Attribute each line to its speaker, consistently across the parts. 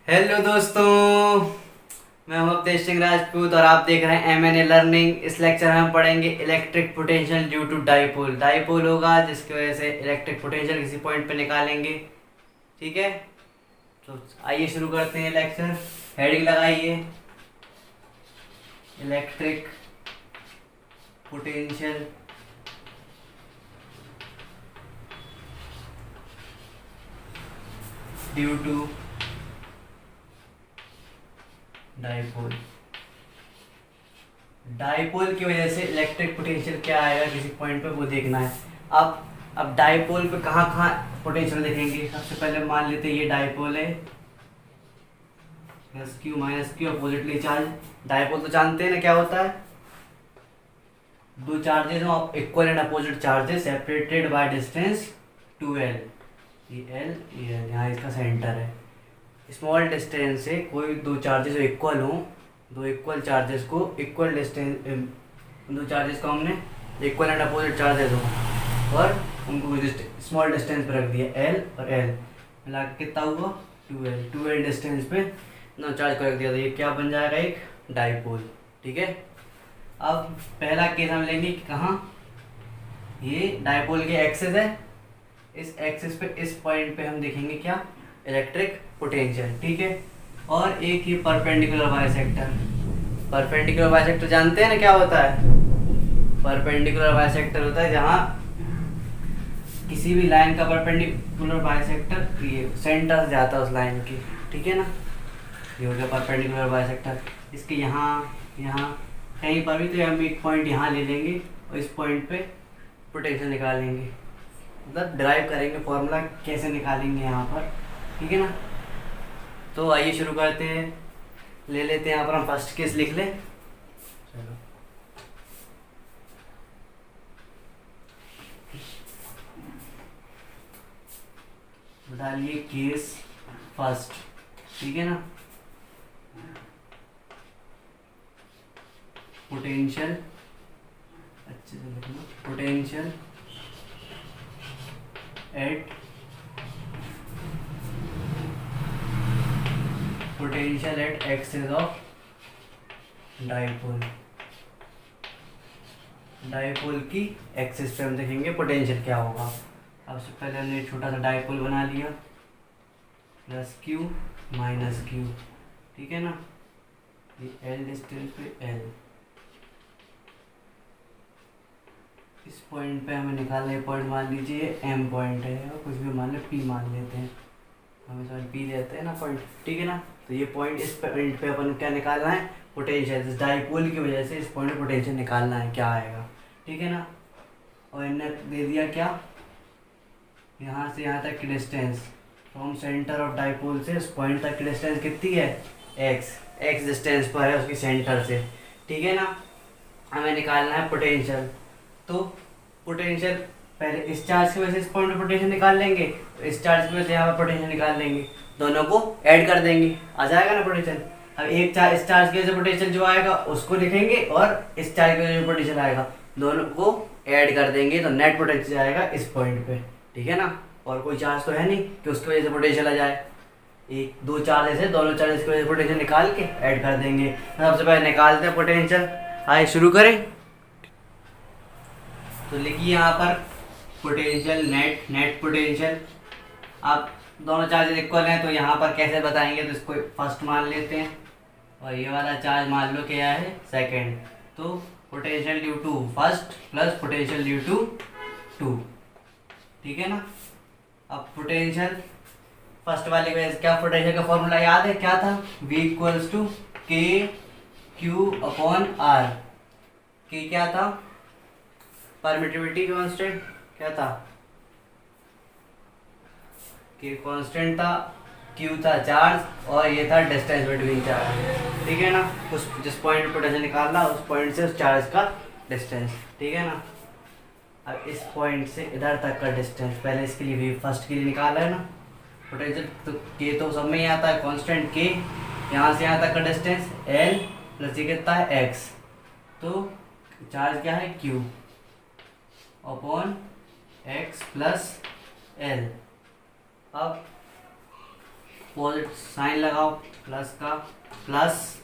Speaker 1: Hello दोस्तों, मैं हूं अवधेश सिंह राजपूत और आप देख रहे हैं एमएनए लर्निंग। इस लेक्चर में हम पढ़ेंगे electric potential due to dipole. Dipole होगा जिसकी वजह से इलेक्ट्रिक पोटेंशियल किसी पॉइंट पे निकालेंगे। ठीक है, तो आइए शुरू करते हैं लेक्चर। हेडिंग लगाइए, electric potential due to dipole. Dipole की वजह से इलेक्ट्रिक पोटेंशियल क्या आएगा किसी पॉइंट पे, वो देखना है। अब डाइपोल पे कहाँ कहाँ पोटेंशियल देखेंगे। सबसे पहले मान लेते हैं ये डाइपोल है, plus Q minus Q oppositely charge. Dipole तो जानते हैं ना क्या होता है, दो चार्जेस हो equal and opposite charges separated by distance 2l। ये l ये l, यहाँ इसका सेंटर है। स्मॉल डिस्टेंस से कोई दो चार्जेस इक्वल हों, दो इक्वल चार्जेस को इक्वल डिस्टेंस, दो चार्जेस को हमने इक्वल एंड अपोजिट चार्जेस हो और उनको स्मॉल डिस्टेंस पे रख दिया l और l मिला के कितना हुआ 2l डिस्टेंस पे दो चार्ज को रख दिया, तो ये क्या बन जाएगा, एक डाइपोल। ठीक है, अब पहला केस हम लेंगे कि कहाँ, ये डाइपोल के एक्सिस है, इस एक्सिस पे इस पॉइंट पे हम देखेंगे क्या, इलेक्ट्रिक पोटेंशियल। ठीक है, और एक ये परपेंडिकुलर बाइसेक्टर। परपेंडिकुलर बाइसेक्टर जानते हैं ना क्या होता है। परपेंडिकुलर बाइसेक्टर होता है जहाँ किसी भी लाइन का परपेंडिकुलर बाइसेक्टर ये सेंटर से जाता है उस लाइन की। ठीक है ना, ये हो गया परपेंडिकुलर बाइसेक्टर। इसके यहाँ यहाँ कहीं पर भी तो हम एक पॉइंट यहाँ ले लेंगे और इस पॉइंट पे पोटेंशियल निकालेंगे, मतलब ड्राइव करेंगे फॉर्मूला कैसे निकालेंगे यहाँ पर। ठीक है ना, तो आइए शुरू करते हैं। ले लेते हैं यहाँ पर हम फर्स्ट केस लिख लें। चलो, डालिए केस फर्स्ट। ठीक है ना, पोटेंशियल अच्छे से लिखना, potential at potential at axis of dipole. Dipole की एक्सिस पे हम देखेंगे पोटेंशियल क्या होगा। अब से पहले हमने छोटा सा डाइपोल बना लिया, प्लस क्यू माइनस क्यू। ठीक है ना, ये एल डिस्टेंस पे एल, इस पॉइंट पे हमें निकालना है। पॉइंट मान लीजिए एम पॉइंट है और कुछ भी मान ले पी मान लेते हैं, हमें समझ पी लेते हैं ना पॉइंट। ठीक है ना, तो ये पॉइंट, इस पॉइंट पे अपन क्या निकालना है, पोटेंशियल। इस डाइपोल की वजह से इस पॉइंट पे पोटेंशियल निकालना है, क्या आएगा। ठीक है ना, और इन्हें दे दिया क्या, यहाँ से यहाँ तक की distance, from centre of dipole से उस पॉइंट तक की डिस्टेंस कितनी है, एक्स डिस्टेंस पर है उसकी सेंटर से। ठीक है ना, हमें निकालना है पोटेंशियल। तो पोटेंशियल पहले इस चार्ज की वजह से इस पॉइंट पे पोटेंशियल निकाल लेंगे, इस चार्ज की वजह से यहाँ पर पोटेंशियल निकाल लेंगे, दोनों को ऐड कर देंगे, आ जाएगा ना पोटेंशियल। अब एक चार्ज, इस चार्ज की वजह से पोटेंशियल जो आएगा उसको लिखेंगे और इस चार्ज की वजह से पोटेंशियल आएगा, दोनों को ऐड कर देंगे, तो नेट पोटेंशियल आएगा इस पॉइंट पे। ठीक है ना, और कोई चार्ज तो है नहीं कि उसकी वजह से पोटेंशियल आ जाए। एक दो चार्जेस है, दोनों चार्जेस की वजह से पोटेंशियल निकाल के ऐड कर देंगे। सबसे पहले निकालते हैं पोटेंशियल, आइए शुरू करें। तो लिखिए यहाँ पर पोटेंशियल नेट पोटेंशियल। आप दोनों चार्जेस इक्वल हैं तो यहाँ पर कैसे बताएंगे, तो इसको फर्स्ट मान लेते हैं और ये वाला चार्ज मान लो क्या है, सेकंड। तो potential due to first plus potential due to two. ठीक है ना, अब पोटेंशियल फर्स्ट वाले के क्या, पोटेंशियल का फॉर्मूला याद है क्या था, V इक्वल्स टू के क्यू अपॉन आर। के क्या था, परमिटिविटी कांस्टेंट, क्या था, के कांस्टेंट था, क्यू था चार्ज और ये था डिस्टेंस बिटवीन चार्ज। ठीक है ना, उस जिस पॉइंट पे पोटेंशियल निकालना उस पॉइंट से उस चार्ज का डिस्टेंस। ठीक है ना, अब इस पॉइंट से इधर तक का डिस्टेंस, पहले इसके लिए भी फर्स्ट के लिए निकाला है ना पोटेंशियल, तो के तो सब में ही आता है कांस्टेंट के, यहाँ से यहाँ तक का डिस्टेंस एल प्लस ये कितना है एक्स, तो चार्ज क्या है Q upon X plus L. अब पॉजिटिव साइन लगाओ प्लस का, प्लस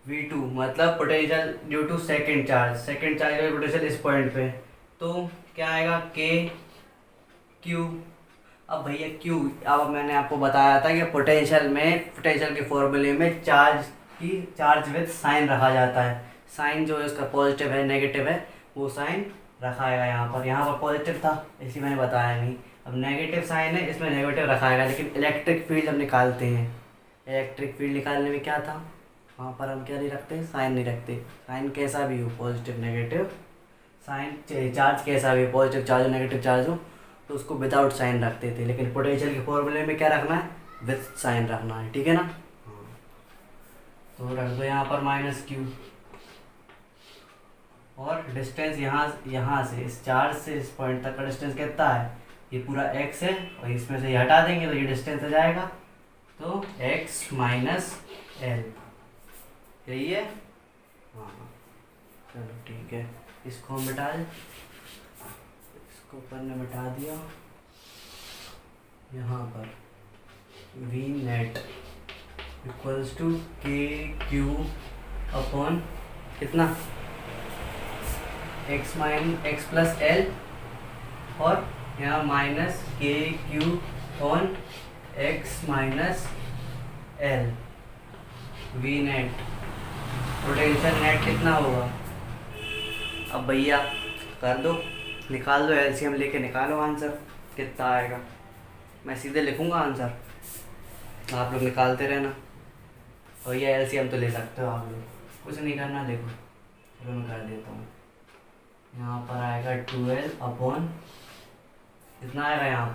Speaker 1: V2 मतलब potential due to second charge का पोटेंशियल इस पॉइंट पे, तो क्या आएगा K Q। अब भैया Q, अब मैंने आपको बताया था कि पोटेंशियल के फॉर्मूले में चार्ज विद साइन रखा जाता है। साइन जो है उसका पॉजिटिव है नेगेटिव है, वो साइन रखाएगा यहाँ पर पॉजिटिव था इसलिए मैंने बताया नहीं। अब नेगेटिव साइन है, इसमें नेगेटिव रखाएगा। लेकिन इलेक्ट्रिक फील्ड हम निकालते हैं, इलेक्ट्रिक फील्ड निकालने में क्या था, वहाँ पर हम क्या नहीं रखते, साइन नहीं रखते। साइन कैसा भी हो, पॉजिटिव नेगेटिव, साइन चार्ज कैसा भी, पॉजिटिव चार्ज हो नेगेटिव चार्ज हो, तो उसको विदाउट साइन रखते थे। लेकिन पोटेंशियल के फॉर्मूले में क्या रखना है, विद साइन रखना है, ठीक है ना। तो रख दो यहाँ पर -Q, और डिस्टेंस यहाँ से इस चार्ज से इस पॉइंट तक का डिस्टेंस कितना है, ये पूरा x है, और इसमें से ये हटा देंगे तो ये डिस्टेंस आ जाएगा, तो x - L, यही है। हाँ चलो ठीक है, इसको हम मिटा दें, इसको अपन ने मिटा दिया। यहाँ पर V net equals to KQ upon कितना, x प्लस L, और यहाँ -KQ on x - L। V net potential net कितना होगा, अब भैया कर दो, निकाल दो, एलसीएम लेके निकालो आंसर कितना आएगा। मैं सीधे लिखूंगा आंसर, आप लोग निकालते रहना। और ये एलसीएम तो ले सकते हो आप लोग, कुछ नहीं करना। देखो चलो मैं कर देता हूँ। यहाँ पर आएगा 12 अपॉन कितना आएगा, यहाँ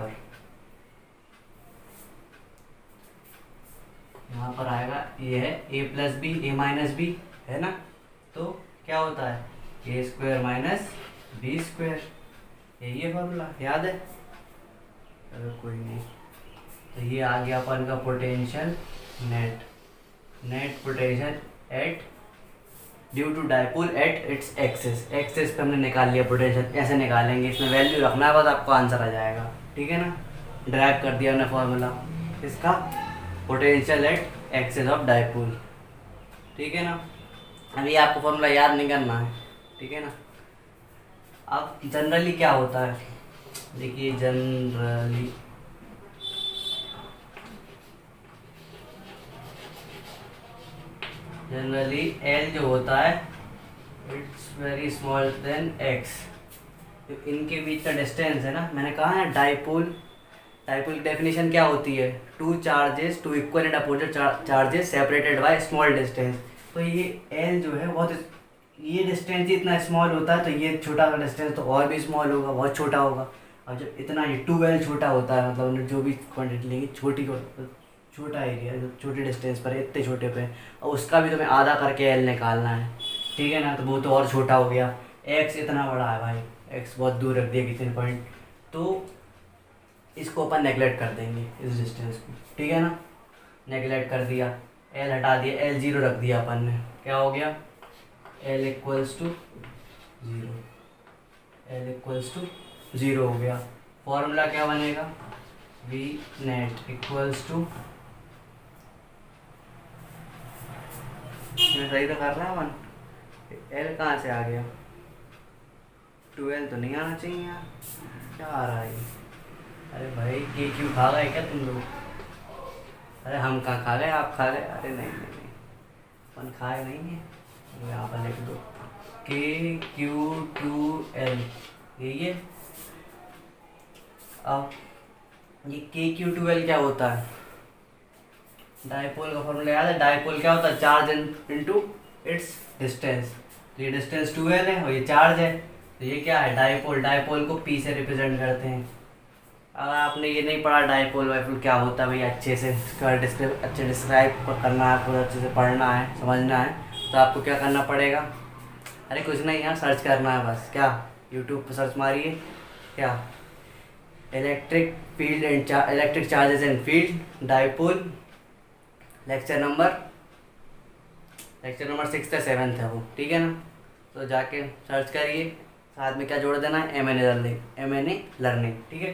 Speaker 1: पर आएगा, ये है a plus B, a minus B है ना, तो क्या होता है a square minus B square, यही है फॉर्मूला, याद है। चलो कोई नहीं, तो ये आ गया अपन का potential net potential at due to dipole at its axis पे हमने निकाल लिया पोटेंशियल। ऐसे निकालेंगे, इसमें वैल्यू रखना है, बस आपको आंसर आ जाएगा, ठीक है ना। ड्राइव कर दिया हमने फॉर्मूला इसका, potential at axis of dipole, ठीक है ना। अभी आपको फॉर्मूला याद नहीं करना है, ठीक है ना। अब जनरली क्या होता है, देखिए जनरली L जो होता है it's very small then X। तो इनके बीच का डिस्टेंस है ना, मैंने कहा है डाइपोल की डेफिनेशन क्या होती है, two equal and opposite charges separated by small distance. तो ये L जो है बहुत, ये डिस्टेंस ही इतना स्मॉल होता है, तो ये छोटा डिस्टेंस तो और भी स्मॉल होगा, बहुत छोटा होगा। और जब इतना ये 2L छोटा होता है, मतलब जो भी क्वांटिटी लेंगे छोटा एरिया, जो छोटे डिस्टेंस पर है, इतने छोटे पे, और उसका भी तुम्हें आधा करके L निकालना है, ठीक है ना। तो वो तो और छोटा हो गया। X इतना बड़ा है भाई, X बहुत दूर रख दिया कितने पॉइंट, तो इसको अपन नेगलेक्ट कर देंगे इस डिस्टेंस को, ठीक है ना। नेगलेक्ट कर दिया, L हटा दिया, L 0 रख दिया अपन ने, क्या हो गया, L इक्वल्स टू 0 हो गया। फॉर्मूला क्या बनेगा, V नेट इक्वल्स टू, मैं सही तो कर रहा हूँ, L कहाँ से आ गया, 12 तो नहीं आना चाहिए यार, क्या आ रहा है। अरे भाई KQ खा गए क्या तुम लोग, अरे हम कहाँ खा गए, आप खा गए, अरे नहीं अपन खाए नहीं है। तो यहाँ पर लिख दो KQ2L, यही है। अब ये KQ2L क्या होता है, डाइपोल का फॉर्मूला याद है, डाइपोल क्या होता है, चार्ज इनटू इट्स डिस्टेंस। तो ये डिस्टेंस 2L है और ये चार्ज है, तो ये क्या है, डाइपोल को P से रिप्रेजेंट करते हैं। अगर आपने ये नहीं पढ़ा डाइपोल वाइपोल क्या होता है भैया, अच्छे से इसका डिस्क्राइब करना है, पूरा अच्छे से पढ़ना है, समझना है, तो आपको क्या करना पड़ेगा, अरे कुछ नहीं यार, सर्च करना है बस, क्या यूट्यूब पर सर्च मारिए, क्या electric charges and field dipole, lecture number 6 या 7 है वो, ठीक है ना। तो जाके सर्च करिए, साथ में क्या जोड़ देना है, MNA लर्निंग, ठीक है।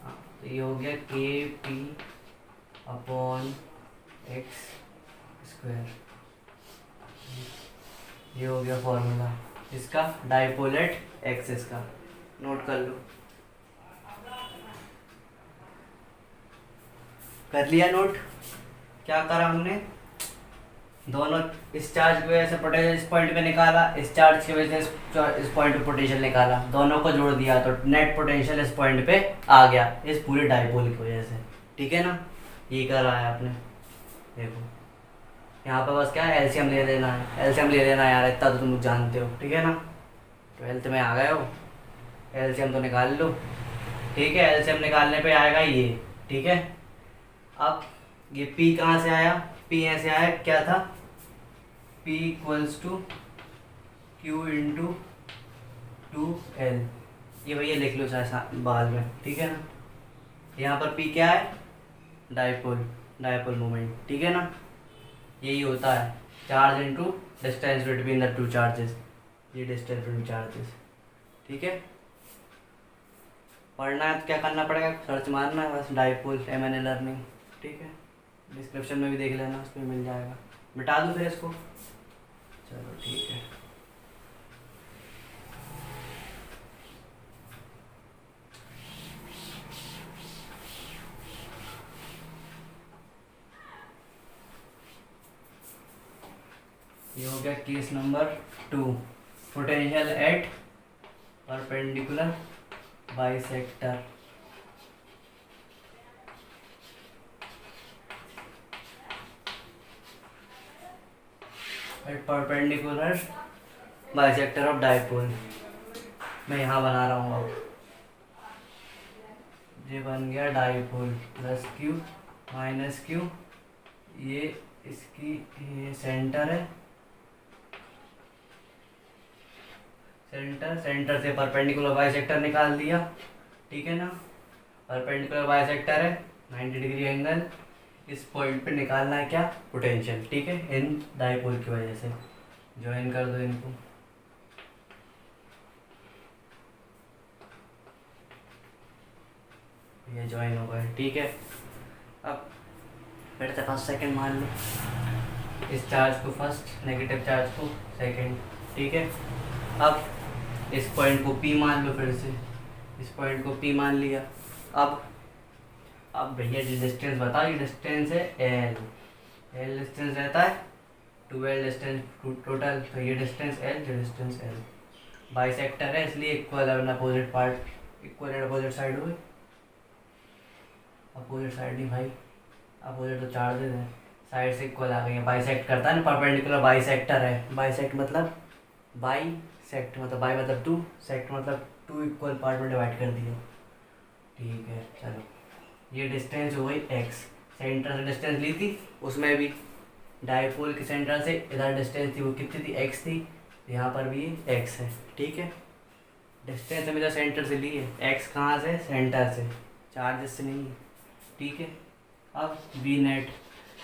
Speaker 1: हाँ तो ये हो गया KP स्क्वायर। ये हो गया फॉर्मूला इसका, डाइपोल एट एक्सिस का, नोट कर लो। कर लिया नोट? क्या करा हमने, दोनों इस चार्ज की वजह से पोटेंशियल इस पॉइंट पे निकाला, इस चार्ज की वजह से इस पॉइंट पे पोटेंशियल निकाला, दोनों को जोड़ दिया तो नेट पोटेंशियल इस पॉइंट पे आ गया इस पूरे डाइपोल की वजह से। ठीक है ना, ये करा है आपने। देखो यहाँ पर बस क्या है, एलसीएम ले लेना है, एलसीएम ले लेना है यार, इतना तो तुम लोग जानते हो। ठीक है ना, 12th में आ गए हो, एलसीएम तो निकाल लो। ठीक है, एलसीएम निकालने पे आएगा ये। ठीक है, अब ये पी कहाँ से आया, पी ऐसे आया, क्या था, P equals to Q into 2L। ये भैया लिख लो चाहे बाल में। ठीक है ना, यहाँ पर P क्या है, डाइपोल, डाइपोल मोमेंट। ठीक है ना, यही होता है charge into distance between the two charges, ये डिस्टेंस बिटवीन चार्जेस। ठीक है, पढ़ना है तो क्या करना पड़ेगा, सर्च मारना है बस, डाइपोल MNA लर्निंग। ठीक है, डिस्क्रिप्शन में भी देख लेना, उसमें मिल जाएगा। मिटा दूँ फिर इसको, चलो ठीक है। ये हो गया case number 2, potential at perpendicular bisector. At perpendicular bisector of dipole. मैं यहाँ बना रहा हूँ अब, ये बन गया dipole plus Q minus Q, ये इसकी ये सेंटर है, सेंटर से परपेंडिकुलर बाइसेक्टर निकाल दिया। ठीक है ना, परपेंडिकुलर बाइसेक्टर है 90 डिग्री एंगल, इस पॉइंट पे निकालना है क्या, पोटेंशियल। ठीक है, इन डाइपोल की वजह से ज्वाइन कर दो इनको। ये ज्वाइन हो गए। ठीक है, अब फिर से फर्स्ट सेकंड मान लो, इस चार्ज को फर्स्ट, नेगेटिव चार्ज को सेकंड। ठीक है, अब इस पॉइंट को P मान लो, फिर से इस पॉइंट को P मान लिया। अब भैया डिस्टेंस बताओ, ये डिस्टेंस है L डिस्टेंस रहता है, 2L डिस्टेंस टोटल, तो ये डिस्टेंस L, ये डिस्टेंस L। बाइसेक्टर है इसलिए इक्वल है, opposite part, equal and opposite side हो गई। अपोजिट साइड नहीं भाई, अपोजिट तो चार्जेस हैं, साइड से इक्वल आ गई है। बाइसेक्ट करता है ना, परपेंडिकुलर बाइसेक्टर है, बाइसेक्ट मतलब बाइसेक्ट मतलब बाई मतलब 2, सेक्ट मतलब 2 इक्वल पार्ट में डिवाइड कर दिया। ठीक है, चलो ये डिस्टेंस हो गई x, सेंटर से डिस्टेंस ली थी, उसमें भी डाइपोल के सेंटर से इधर डिस्टेंस थी, वो कितनी थी, x थी, यहाँ पर भी x है। ठीक है, डिस्टेंस हमें सेंटर से ली है, x कहाँ से, सेंटर से, चार्जेस से नहीं। ठीक है, अब वी नेट,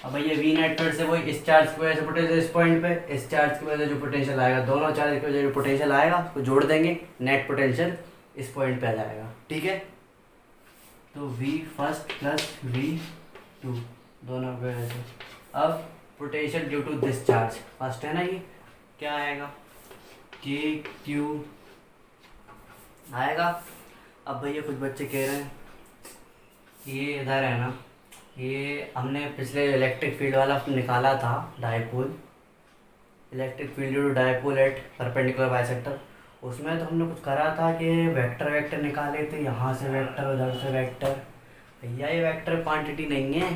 Speaker 1: अब भैया वी नेट फिर से वही, इस चार्ज की वजह से पोटेंशियल इस पॉइंट पे, इस चार्ज की वजह से जो पोटेंशियल आएगा, दोनों चार्ज की वजह से जो पोटेंशियल आएगा उसको जोड़ देंगे, नेट पोटेंशियल इस पॉइंट पे आ जाएगा। ठीक है, तो V फर्स्ट प्लस V2 दोनों की वजह से। अब potential due to this charge, first है ना, ये क्या आएगा, KQ आएगा। अब भैया कुछ बच्चे कह रहे हैं ये इधर है ना, ये हमने पिछले इलेक्ट्रिक फील्ड वाला निकाला था, dipole, electric field to dipole at perpendicular bisector, उसमें तो हमने कुछ करा था कि वेक्टर निकाले थे, यहाँ से वेक्टर, उधर से वेक्टर। भैया ये वेक्टर क्वांटिटी नहीं है,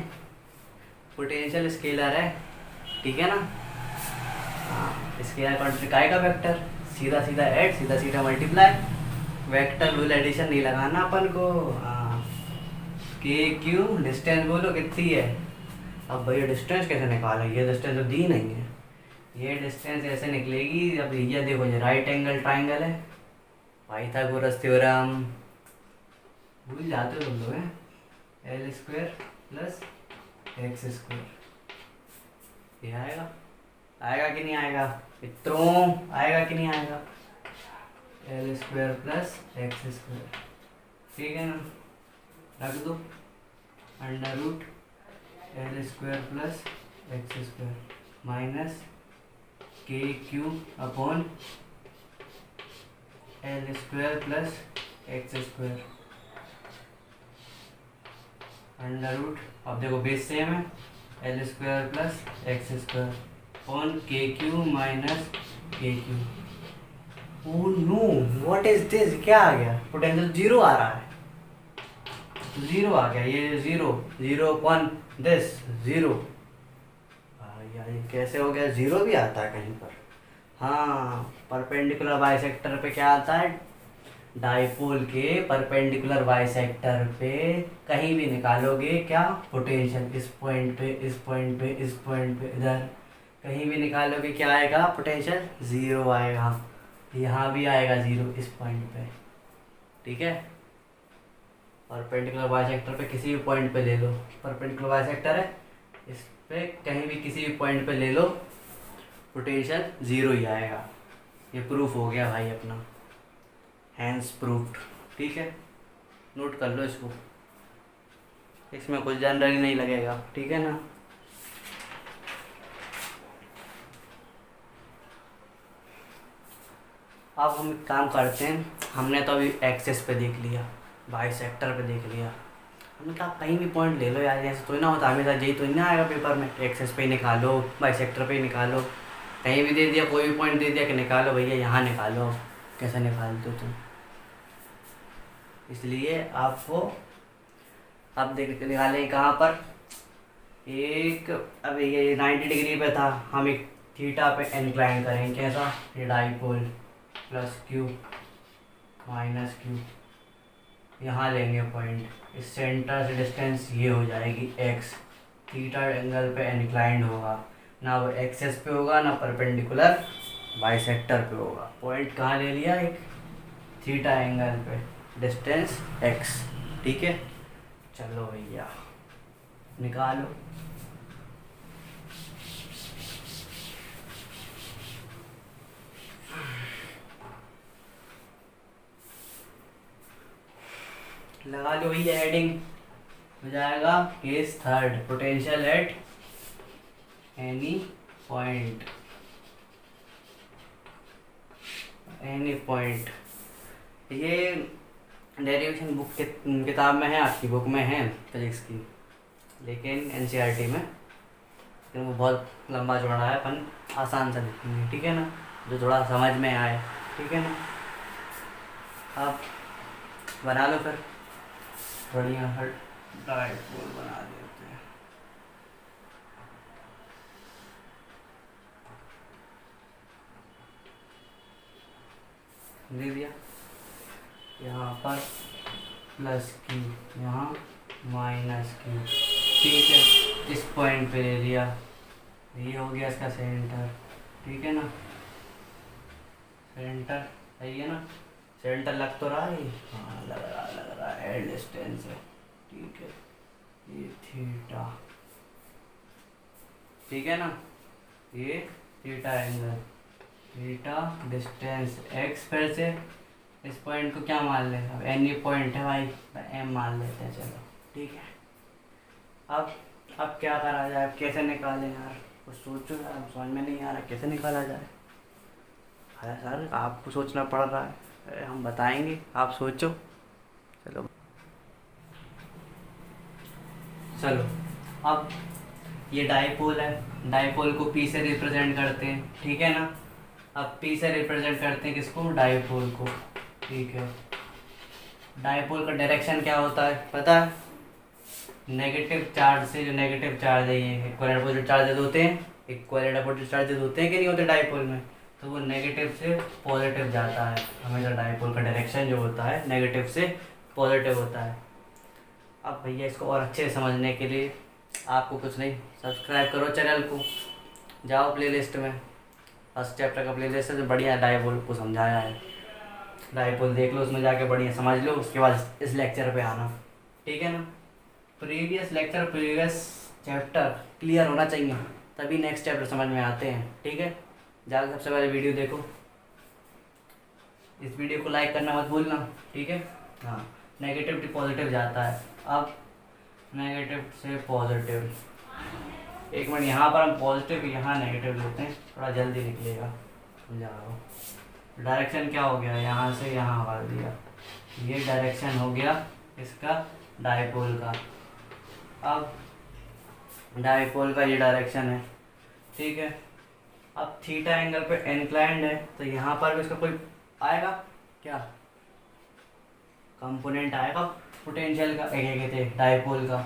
Speaker 1: पोटेंशियल स्केलर है। ठीक है ना, हाँ, स्केलर क्वांटिटी काय का वेक्टर, सीधा सीधा ऐड, सीधा सीधा मल्टीप्लाई, वेक्टर रूल एडिशन नहीं लगाना अपन को। हाँ, KQ डिस्टेंस बोलो कितनी है। अब भैया डिस्टेंस कैसे निकाला, ये डिस्टेंस तो दी नहीं है, ये डिस्टेंस ऐसे निकलेगी। अब ये देखो, ये राइट एंगल ट्राइंगल है, पाइथागोरस थ्योरम भूल जाते हो तुम लोग हैं, L² प्लस X², ये आएगा, आएगा कि नहीं आएगा, इतनों आएगा कि नहीं आएगा, L² प्लस X²। ठीक है ना, रख दो under root L² plus X² minus K Q upon L square plus X square under root, अब देखो बेस सेम है, L square plus X square upon K Q minus K Q. Oh no, what is this, क्या आ गया? Potential zero आ रहा है, zero आ गया, ये zero, zero upon this zero. यार ये कैसे हो गया? जीरो भी आता है कहीं पर? हाँ, परपेंडिकुलर बाइसेक्टर पे क्या आता है? डाइपोल के परपेंडिकुलर बाइसेक्टर पे कहीं भी निकालोगे क्या पोटेंशियल, इस पॉइंट पे, इस पॉइंट पे, इस पॉइंट पे, इधर कहीं भी निकालोगे क्या आएगा? पोटेंशियल ज़ीरो आएगा। यहाँ भी आएगा ज़ीरो इस पॉइंट पे, ठीक है। परपेंडिकुलर बाइसेक्टर पे किसी भी पॉइंट पे ले लो, परपेंडिकुलर बाइसेक्टर है, इस पे कहीं भी किसी भी पॉइंट पे ले लो, पोटेंशियल ज़ीरो ही आएगा। ये प्रूफ हो गया भाई अपना, हैंस प्रूफ्ड, ठीक है। नोट कर लो इसको, इसमें कुछ जनरली नहीं लगेगा, ठीक है ना। अब हम काम करते हैं, हमने तो अभी एक्सेस पे देख लिया, बाइसेक्टर पे देख लिया, हमने कहा कहीं भी पॉइंट ले लो यार, ऐसे तो ना होता हमेशा, यही तो नहीं आएगा पेपर में, एक्सेस पे ही निकालो, बाइसेक्टर पे ही निकालो, कहीं भी दे दिया, कोई भी पॉइंट दे दिया कि निकालो भैया, यहाँ निकालो, कैसे निकालते हो तुम? इसलिए आपको अब देख निकालें कहाँ पर, एक, अब ये 90 डिग्री पे था, हम एक थीटा पे इंक्लाइन करेंगे, कैसा? ये dipole plus Q minus Q, यहाँ लेंगे पॉइंट, इस सेंटर से डिस्टेंस ये हो जाएगी एक्स, थीटा एंगल पे इंक्लाइंड होगा, ना वो एक्सेस पे होगा ना परपेंडिकुलर बाइसेक्टर पे होगा। पॉइंट कहाँ ले लिया? एक थीटा एंगल पे, डिस्टेंस एक्स, ठीक है। चलो भैया निकालो। लगा लो भैया हेडिंग, हो जाएगा case third, potential at any point, any point. ये डेरिवेशन बुक के किताब में है, आपकी बुक में है फिजिक्स की, लेकिन एनसीईआरटी में, लेकिन वो बहुत लंबा चौड़ा है, अपन आसान सा लिखेंगे, ठीक है ना, जो थोड़ा समझ में आए, ठीक है ना। आप बना लो फिर, बढ़िया हर डाइपोल बना देते हैं। दे दिया, यहाँ पर प्लस क्यू, यहाँ माइनस क्यू, ठीक है। इस पॉइंट पे ले लिया, ये हो गया इसका सेंटर, ठीक है ना, सेंटर सही है ना, सेंटर लग तो रहा है, हाँ लग रहा है, एल डिस्टेंस है, ठीक है, ये थीटा, ठीक है ना, ये theta angle, theta distance x, फिर से इस पॉइंट को क्या मान लें, अब एनी पॉइंट है भाई, एम मान लेते हैं, चलो ठीक है। अब क्या करा जाए, कैसे निकालें यार, कुछ सोचो यार, समझ में नहीं आ रहा कैसे निकाला जाए। अरे सर आपको सोचना पड़ रहा है, हम बताएंगे, आप सोचो। चलो चलो, अब ये डाइपोल है, डाइपोल को पी से रिप्रेजेंट करते हैं, ठीक है ना। अब पी से रिप्रेजेंट करते हैं किसको? डाइपोल को, ठीक है। डाइपोल का डायरेक्शन क्या होता है पता है? नेगेटिव चार्ज से, जो नेगेटिव चार्ज है, ये इक्वल अपोजिट चार्जेस होते हैं, इक्वल अपोजिट चार्जेस होते हैं कि नहीं होते डाइपोल में, तो वो नेगेटिव से पॉजिटिव जाता है हमेशा। डाइपोल का डायरेक्शन जो होता है नेगेटिव से पॉजिटिव होता है। अब भैया इसको और अच्छे से समझने के लिए आपको कुछ नहीं, सब्सक्राइब करो चैनल को, जाओ प्लेलिस्ट में, फर्स्ट चैप्टर का प्लेलिस्ट है जो बढ़िया डाइपोल को समझाया है, डाइपोल देख लो, उसमें जाके बढ़िया समझ लो, उसके बाद इस लेक्चर पे आना, ठीक है ना। Previous lecture, previous chapter clear होना चाहिए, तभी नेक्स्ट चैप्टर समझ में आते हैं, ठीक है। जाकर सबसे पहले वीडियो देखो, इस वीडियो को लाइक करना मत भूलना, ठीक है। हाँ, नेगेटिव टू पॉजिटिव जाता है, अब नेगेटिव से पॉजिटिव, एक मिनट, यहाँ पर हम पॉजिटिव यहाँ नेगेटिव लेते हैं, थोड़ा जल्दी निकलेगा, समझा रहा हूँ। डायरेक्शन क्या हो गया, यहाँ से यहाँ कर दिया, ये डायरेक्शन हो गया इसका डायपोल का। अब डायपोल का ये डायरेक्शन है, ठीक है। अब थीटा एंगल पे इंक्लाइंड है, तो यहाँ पर भी इसका कोई आएगा क्या, कंपोनेंट आएगा पोटेंशियल का, क्या कहते हैं, डायपोल का।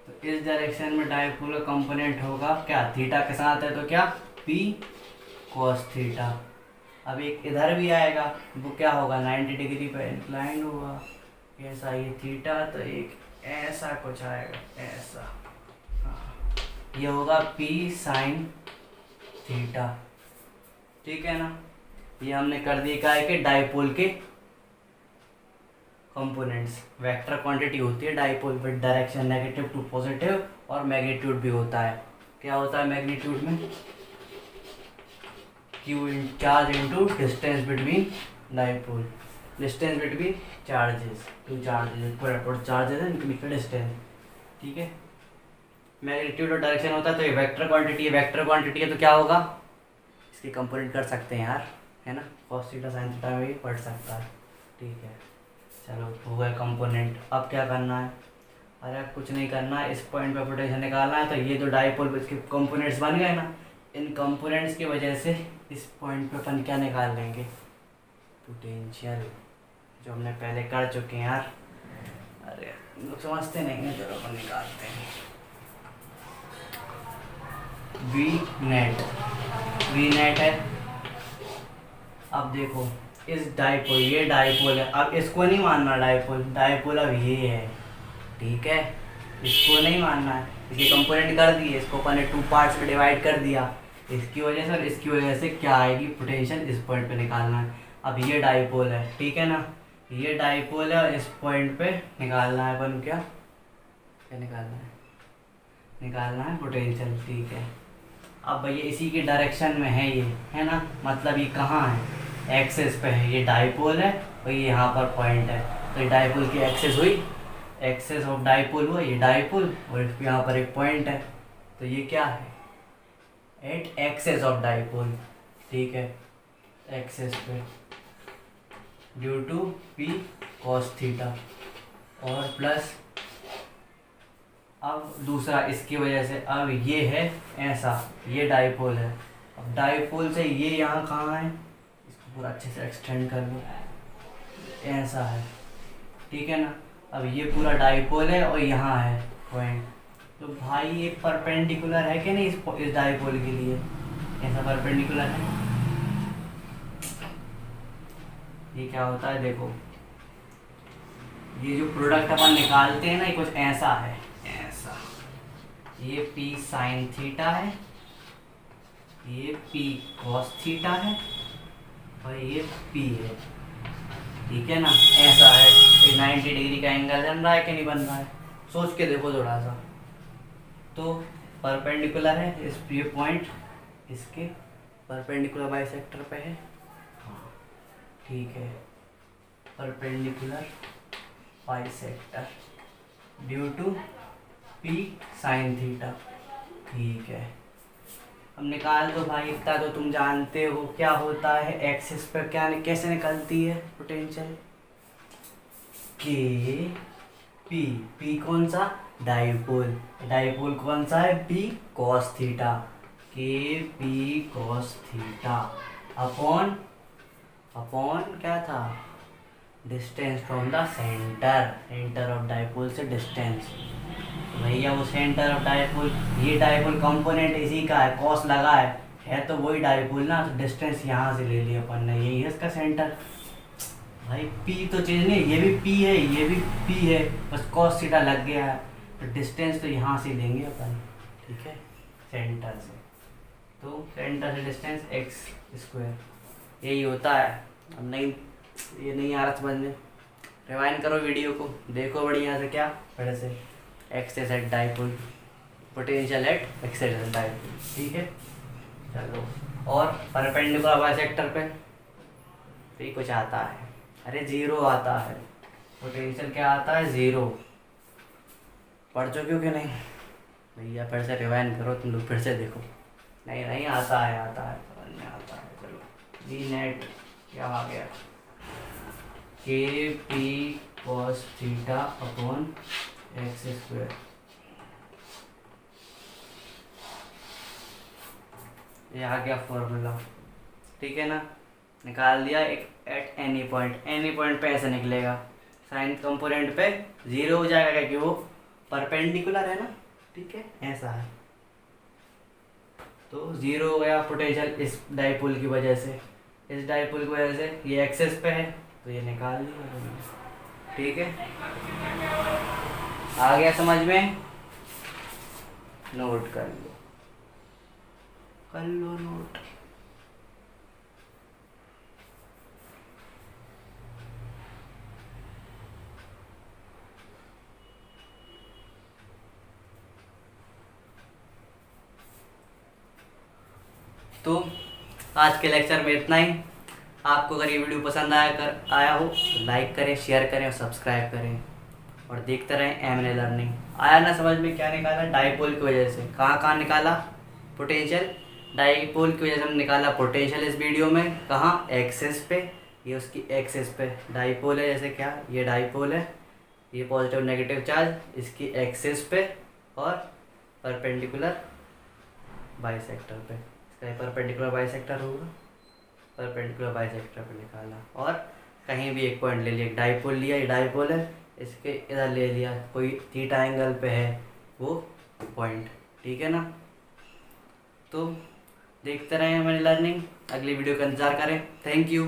Speaker 1: तो इस डायरेक्शन में डायपोल का कंपोनेंट होगा क्या, थीटा के साथ है तो क्या, पी कॉस थीटा। अब एक इधर भी आएगा, वो क्या होगा, 90 डिग्री पे इंक्लाइंड होगा, ऐसा ये थीटा, तो एक ऐसा कुछ आएगा, ऐसा, हाँ, ये होगा पी साइन थीटा, ठीक है ना। ये हमने कर दिया क्या है कि डायपोल के कंपोनेंट्स। वेक्टर क्वांटिटी होती है dipole with direction negative to positive, और मैग्नीट्यूड भी होता है। क्या होता है मैग्नीट्यूड में, Q in charge into distance between dipole, distance between charges, two charges charges and इनका डिस्टेंस, ठीक है। मैग्नीट्यूड और डायरेक्शन होता है, तो ये वेक्टर क्वांटिटी है, वेक्टर क्वांटिटी है तो क्या होगा, इसके कंपोनेंट कर सकते हैं यार, है ना, कॉस थीटा साइन थीटा में भी पढ़ सकता है, ठीक है। चलो हो गया कंपोनेंट। अब क्या करना है, अरे कुछ नहीं करना है, इस पॉइंट पे पोटेंशियल निकालना है। तो ये जो डायपोल इसके कंपोनेंट्स बन गए ना, इन कंपोनेंट्स की वजह से इस पॉइंट पे अपन क्या निकाल लेंगे, पोटेंशियल, जो हमने पहले कर चुके हैं यार। अरे लोग समझते नहीं हैं, चलो अपन निकालते हैं। वी नेट है। अब देखो इस डायपोल, ये डायपोल है, अब इसको नहीं मानना डायपोल, डायपोल अब ये है, ठीक है, इसको नहीं मानना है। इसके कंपोनेंट कर दिए, इसको अपन ने 2 पार्ट्स में डिवाइड कर दिया, इसकी वजह से और इसकी वजह से क्या आएगी, पोटेंशियल इस पॉइंट पे निकालना है। अब ये डायपोल है, ठीक है ना, ये डायपोल है और इस पॉइंट पे निकालना है अपन, क्या क्या निकालना है, निकालना है पोटेंशियल, ठीक है। अब भैया इसी की डायरेक्शन में है ये, है ना, मतलब ये कहाँ है, एक्सेस पे है, ये डायपोल है और ये यहाँ पर पॉइंट है, तो ये डायपोल की एक्सेस हुई, एक्सेस ऑफ डायपोल हुआ ये डायपोल, और यहाँ पर एक पॉइंट है, तो ये क्या है, एट एक्सेस ऑफ डायपोल, ठीक है, एक्सेस पे due to P cos theta, और प्लस अब दूसरा इसकी वजह से, अब ये है ऐसा, ये डायपोल है, अब डायपोल से ये यहाँ कहाँ है, इसको पूरा अच्छे से एक्सटेंड कर लो, ऐसा है, ठीक है ना। अब ये पूरा डायपोल है और यहाँ है पॉइंट, तो भाई ये परपेंडिकुलर है कि नहीं इस डायपोल के लिए, ऐसा परपेंडिकुलर है। ये क्या होता है देखो, ये जो प्रोडक्ट अपन निकालते हैं ना, ये कुछ ऐसा है, ऐसा, ये पी साइन थीटा है, ये पी कॉस थीटा है, और ये पी है, ठीक है ना, ऐसा है। ये 90 डिग्री का एंगल बन रहा है कि नहीं बन रहा है, सोच के देखो थोड़ा सा। तो परपेंडिकुलर है इस, ये पॉइंट इसके परपेंडिकुलर बाइसेक्टर पे है, हाँ ठीक है, perpendicular bisector due to P sine theta, ठीक है। अब निकाल दो भाई, इतना तो तुम जानते हो क्या होता है, एक्सिस पर क्या कैसे निकलती है पोटेंशियल, के पी, पी कौन सा, डायपोल, डायपोल कौन सा है, पी कॉस थीटा, के P cos theta upon, upon क्या था, distance from the centre, centre of dipole से डिस्टेंस, भैया वो सेंटर ऑफ डायपोल, ये डायपोल कंपोनेंट इसी का है, कॉस लगा है तो वही डायपोल ना, तो डिस्टेंस यहाँ से ले लिया अपन ने, यही है इसका सेंटर। भाई पी तो चेंज नहीं, ये भी पी है, ये भी पी है, बस कॉस थीटा लग गया है, तो डिस्टेंस तो यहाँ से लेंगे अपन, ठीक है, सेंटर से, तो सेंटर से डिस्टेंस एक्स स्क्वायर, यही होता है। अब नहीं, ये नहीं आ रहा समझने, रिवाइंड करो वीडियो को, देखो बढ़िया से, क्या फिर से axis at dipole, potential at axis at dipole, ठीक है। चलो, और परपेंडिकुलर बाइसेक्टर पे भी कुछ आता है, अरे जीरो आता है, पोटेंशियल क्या आता है, जीरो, पढ़ चुके हो कि नहीं, भैया फिर से रिवाइंड करो, तुम लोग फिर से देखो। नहीं नहीं आता है समझ में आता है। चलो वी नेट क्या आ गया, के P cos theta upon x square. ये आ गया फॉर्मूला, ठीक है ना। निकाल दिया एक एट एनी पॉइंट पे ऐसे निकलेगा, साइन कंपोनेंट पे जीरो हो जाएगा क्योंकि वो परपेंडिकुलर है ना, ठीक है ऐसा है। तो जीरो हो गया पोटेंशियल इस डाइपोल की वजह से, इस डाइपोल की वजह से ये एक्सेस पे है तो ये निकाल दिया, ठीक है। आ गया समझ में, नोट कर लो नोट। तो आज के लेक्चर में इतना ही। आपको अगर ये वीडियो पसंद आया हो तो लाइक करें, शेयर करें और सब्सक्राइब करें और देखते रहें एम.एन.ए. लर्निंग। आया ना समझ में, क्या निकाला डाइपोल की वजह से, कहाँ निकाला पोटेंशियल, डाइपोल की वजह से हमने निकाला पोटेंशियल इस वीडियो में। कहाँ, एक्सेस पे, ये उसकी एक्सेस पे डाइपोल है, जैसे क्या ये डाइपोल है, ये पॉजिटिव नेगेटिव चार्ज इसकी एक्सेस पे और परपेंडिकुलर बाइसेक्टर पे, इसका परपेंडिकुलर बाइसेक्टर होगा, परपेंडिकुलर बाइसेक्टर पे निकाला। और कहीं भी एक पॉइंट ले लिया, डाइपोल लिया, ये डाइपोल है, इसके इधर ले लिया कोई थीटा एंगल पे है वो पॉइंट, ठीक है ना। तो देखते रहें हमारी लर्निंग, अगली वीडियो का इंतज़ार करें। Thank you.